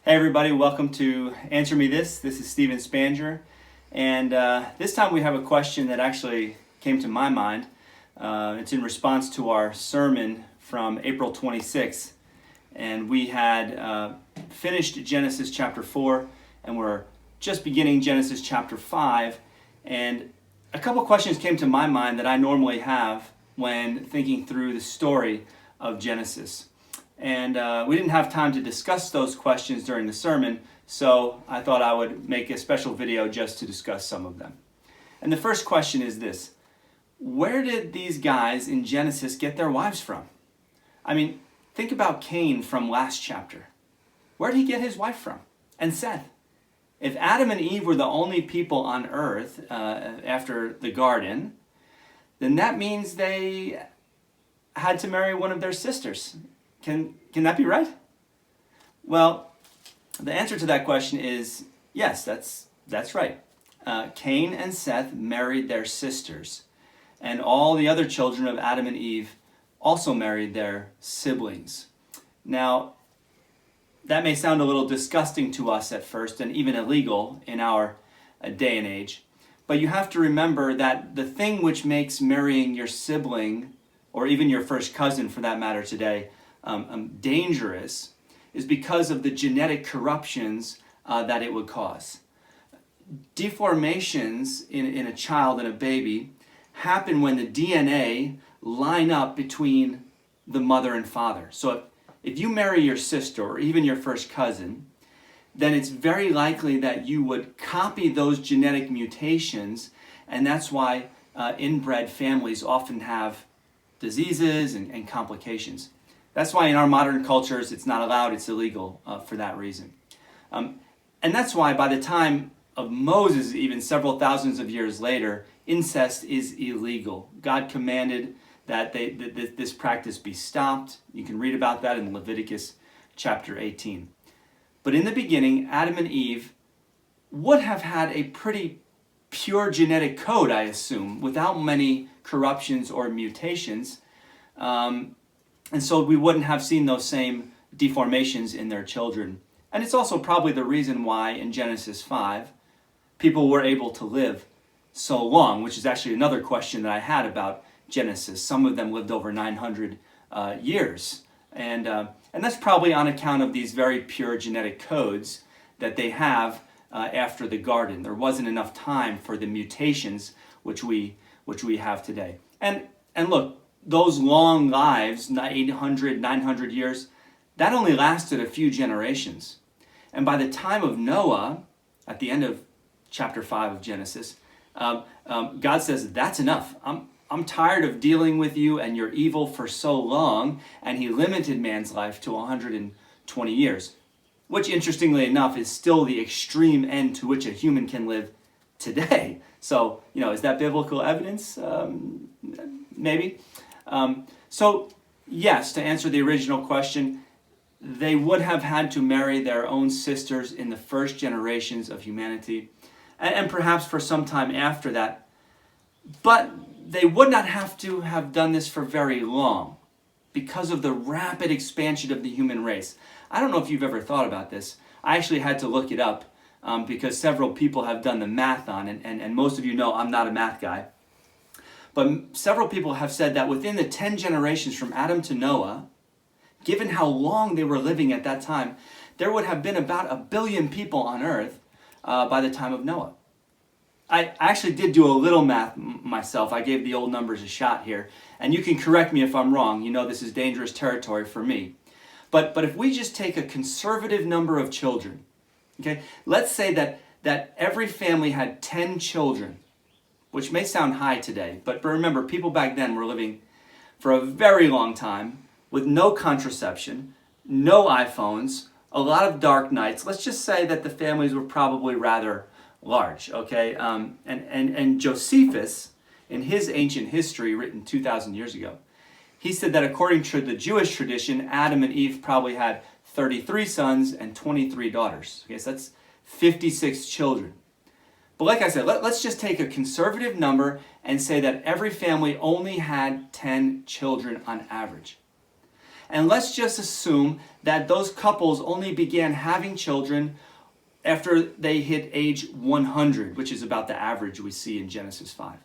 Hey everybody, welcome to Answer Me This. This is Stephen Spanger, and this time we have a question that actually came to my mind. It's in response to our sermon from April 26th, and we had finished Genesis chapter 4, and we're just beginning Genesis chapter 5, and a couple questions came to my mind that I normally have when thinking through the story of Genesis. And we didn't have time to discuss those questions during the sermon, so I thought I would make a special video just to discuss some of them. And the first question is this: where did these guys in Genesis get their wives from? I mean, think about Cain from last chapter. Where did he get his wife from? And Seth. If Adam and Eve were the only people on earth after the garden, then that means they had to marry one of their sisters. Can that be right? Well, the answer to that question is yes, that's right. Cain and Seth married their sisters, and all the other children of Adam and Eve also married their siblings. Now, that may sound a little disgusting to us at first, and even illegal in our day and age, but you have to remember that the thing which makes marrying your sibling, or even your first cousin for that matter today, dangerous is because of the genetic corruptions that it would cause. Deformations in a child and a baby happen when the DNA line up between the mother and father. So if you marry your sister or even your first cousin, then it's very likely that you would copy those genetic mutations, and that's why inbred families often have diseases and complications. That's why in our modern cultures it's not allowed, it's illegal for that reason. And that's why by the time of Moses, even several thousands of years later, incest is illegal. God commanded that this practice be stopped. You can read about that in Leviticus chapter 18. But in the beginning, Adam and Eve would have had a pretty pure genetic code, I assume, without many corruptions or mutations. And so we wouldn't have seen those same deformations in their children. And it's also probably the reason why in Genesis 5, people were able to live so long, which is actually another question that I had about Genesis. Some of them lived over 900 years. And that's probably on account of these very pure genetic codes that they have after the garden. There wasn't enough time for the mutations which we have today. And look, those long lives, 800, 900 years, that only lasted a few generations. And by the time of Noah, at the end of chapter 5 of Genesis, God says, that's enough. I'm tired of dealing with you and your evil for so long, and he limited man's life to 120 years, which interestingly enough is still the extreme end to which a human can live today. So, is that biblical evidence? Maybe. So, yes, to answer the original question, they would have had to marry their own sisters in the first generations of humanity, and perhaps for some time after that. But they would not have to have done this for very long because of the rapid expansion of the human race. I don't know if you've ever thought about this. I actually had to look it up because several people have done the math on it, and most of you know I'm not a math guy. But several people have said that within the 10 generations from Adam to Noah, given how long they were living at that time, there would have been about 1 billion people on earth by the time of Noah. I actually did do a little math myself. I gave the old numbers a shot here. And you can correct me if I'm wrong. You know this is dangerous territory for me. But if we just take a conservative number of children, okay, let's say that every family had 10 children, which may sound high today, but remember, people back then were living for a very long time with no contraception, no iPhones, a lot of dark nights. Let's just say that the families were probably rather large, okay? And Josephus, in his ancient history written 2,000 years ago, he said that according to the Jewish tradition, Adam and Eve probably had 33 sons and 23 daughters. Okay, so that's 56 children. But like I said, let's just take a conservative number and say that every family only had 10 children on average. And let's just assume that those couples only began having children after they hit age 100, which is about the average we see in Genesis 5.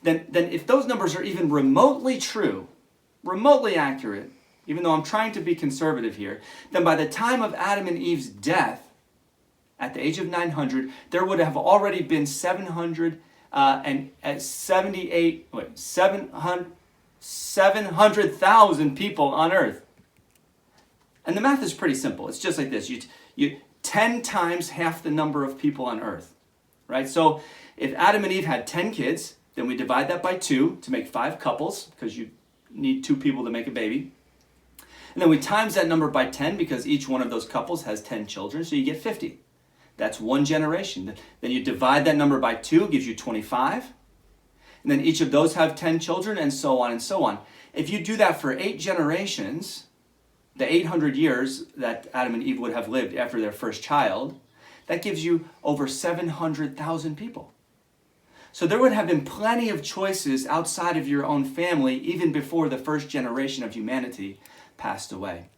Then if those numbers are even remotely true, remotely accurate, even though I'm trying to be conservative here, then by the time of Adam and Eve's death, at the age of 900, there would have already been 700,000 people on earth. And the math is pretty simple. It's just like this. You 10 times half the number of people on earth, right? So if Adam and Eve had 10 kids, then we divide that by 2 to make 5 couples, because you need 2 people to make a baby. And then we times that number by 10 because each one of those couples has 10 children, so you get 50. That's one generation. Then you divide that number by 2, gives you 25. And then each of those have 10 children, and so on and so on. If you do that for 8 generations, the 800 years that Adam and Eve would have lived after their first child, that gives you over 700,000 people. So there would have been plenty of choices outside of your own family even before the first generation of humanity passed away.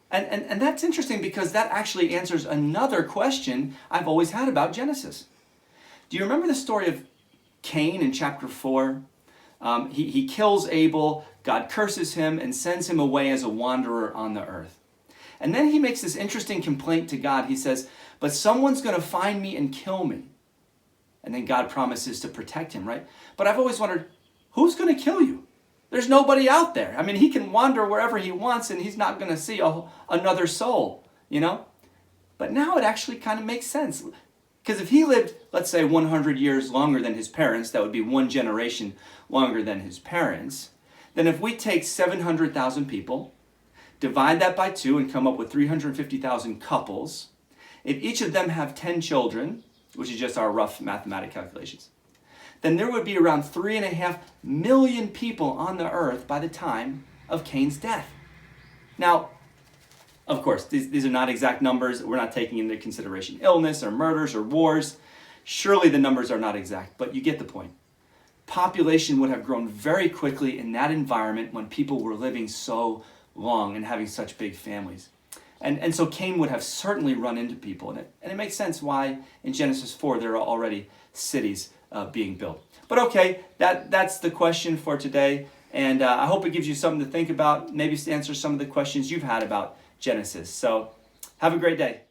And that's interesting because that actually answers another question I've always had about Genesis. Do you remember the story of Cain in chapter 4? He kills Abel, God curses him and sends him away as a wanderer on the earth. And then he makes this interesting complaint to God. He says, but someone's going to find me and kill me. And then God promises to protect him, right? But I've always wondered, who's going to kill you? There's nobody out there. I mean, he can wander wherever he wants and he's not going to see another soul, you know? But now it actually kind of makes sense. Because if he lived, let's say, 100 years longer than his parents, that would be one generation longer than his parents, then if we take 700,000 people, divide that by 2 and come up with 350,000 couples, if each of them have 10 children, which is just our rough mathematical calculations, then there would be around 3.5 million people on the earth by the time of Cain's death. Now, of course, these are not exact numbers. We're not taking into consideration illness or murders or wars. Surely the numbers are not exact, but you get the point. Population would have grown very quickly in that environment when people were living so long and having such big families. And so Cain would have certainly run into people. And it makes sense why in Genesis 4 there are already cities being built. But okay, that's the question for today. And I hope it gives you something to think about, maybe to answer some of the questions you've had about Genesis. So have a great day.